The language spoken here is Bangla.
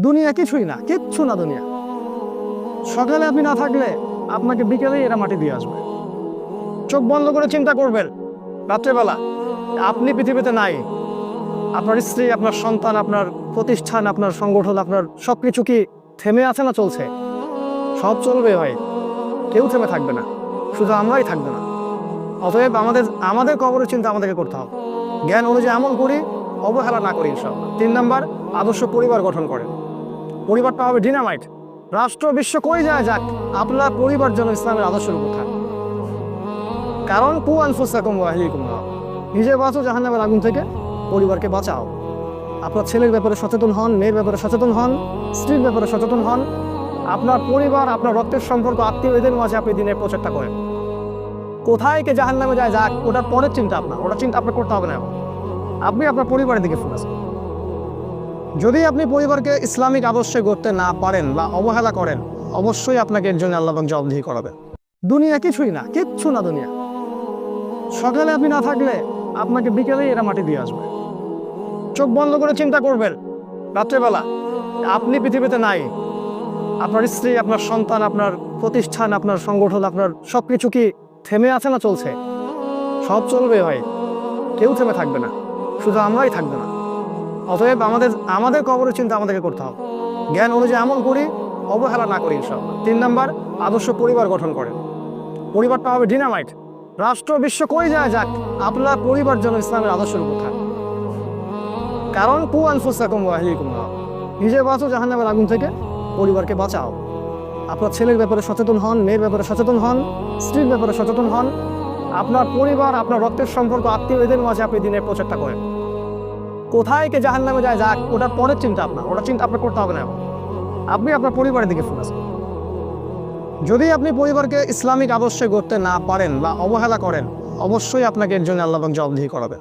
দুনিয়া কিছুই না, কিচ্ছু না দুনিয়া। সকালে আপনি না থাকলে আপনাকে বিকেলেই এরা মাটি দিয়ে আসবে। চোখ বন্ধ করে চিন্তা করবেন রাত্রেবেলা আপনি পৃথিবীতে নাই, আপনার স্ত্রী, আপনার সন্তান, আপনার প্রতিষ্ঠান, আপনার সংগঠন, আপনার সবকিছু কি থেমে আছে না চলছে? সব চলবে ভাই, কেউ থেমে থাকবে না, শুধু আমরাই থাকবে না। অতএব আমাদের কবরের চিন্তা আমাদেরকে করতে হবে। জ্ঞান অনুযায়ী আমল করি, অবহেলা না করি ইনশাআল্লাহ। 3 নাম্বার, আদর্শ পরিবার গঠন করেন। পরিবারটা হবে ডিনামাইট। রাষ্ট্র বিশ্ব কই যায় যাক, আপনার পরিবার যেন ইসলামের আদর্শের উপর থাকে। কারণ কু আনফুসাকুম ওয়া আহলিকুম নার, নিজে বাঁচো জাহান্নামের আগুন থেকে, পরিবারকে বাঁচাও। আপনার ছেলের ব্যাপারে সচেতন হন, মেয়ের ব্যাপারে সচেতন হন, স্ত্রীর ব্যাপারে সচেতন হন। আপনার পরিবার, আপনার রক্তের সম্পর্ক, আত্মীয়, এদের মাঝে আপনি দিনের প্রচারটা করেন। কোথায় কে জাহান্নামে যায় যাক, ওটার পরের চিন্তা আপনার, ওটা চিন্তা আপনার করতে হবে না। আপনি আপনার পরিবারের দিকে ফোকাস। যদি আপনি পরিবারকে ইসলামিক আদর্শে গড়তে না পারেন বা অবহেলা করেন, অবশ্যই আপনাকে এর জন্য আল্লাহ পাক জবাবদিহি করাবে। দুনিয়া কিছুই না, কিচ্ছু না দুনিয়া। সকালে আপনি না থাকলে আপনাকে বিকেলেই এরা মাটি দিয়ে আসবে। চোখ বন্ধ করে চিন্তা করবেন রাত্রেবেলা আপনি পৃথিবীতে নাই, আপনার স্ত্রী, আপনার সন্তান, আপনার প্রতিষ্ঠান, আপনার সংগঠন, আপনার সবকিছু কি থেমে আছে না চলছে? সব চলবে ভাই, কেউ থেমে থাকবে না, শুধু আমরাই থাকবে না। অতএব আমাদের কবরের চিন্তা আমাদেরকে করতে হবে। জ্ঞান অনুযায়ী আমল করি, অবহেলা না করি ইনশাআল্লাহ। 3 নাম্বার, আদর্শ পরিবার গঠন করেন। পরিবারটা হবে ডিনামাইট। রাষ্ট্র বিশ্ব কই যায় যাক, আপনার পরিবার যেন ইসলামের আদর্শের উপর থাকে। কারণ কু আনফুসাকুম ওয়া আহলিকুম নার, নিজে বাঁচো জাহান্নামের আগুন থেকে, পরিবারকে বাঁচাও। আপনার ছেলের ব্যাপারে সচেতন হন, মেয়ের ব্যাপারে সচেতন হন, স্ত্রীর ব্যাপারে সচেতন হন। আপনার পরিবার, আপনার রক্তের সম্পর্ক, আত্মীয়, এদের মাঝে আপনি দিনের প্রচারটা করেন। কোথায় কে জাহান্নামে যায় যাক, ওটার পরের চিন্তা আপনার, ওটা চিন্তা আপনার করতে হবে না। আপনি আপনার পরিবারের দিকে ফোকাস। যদি আপনি পরিবারকে ইসলামিক আদর্শে গড়তে না পারেন বা অবহেলা করেন, অবশ্যই আপনাকে এর জন্য আল্লাহ পাক জবাবদিহি করাবে।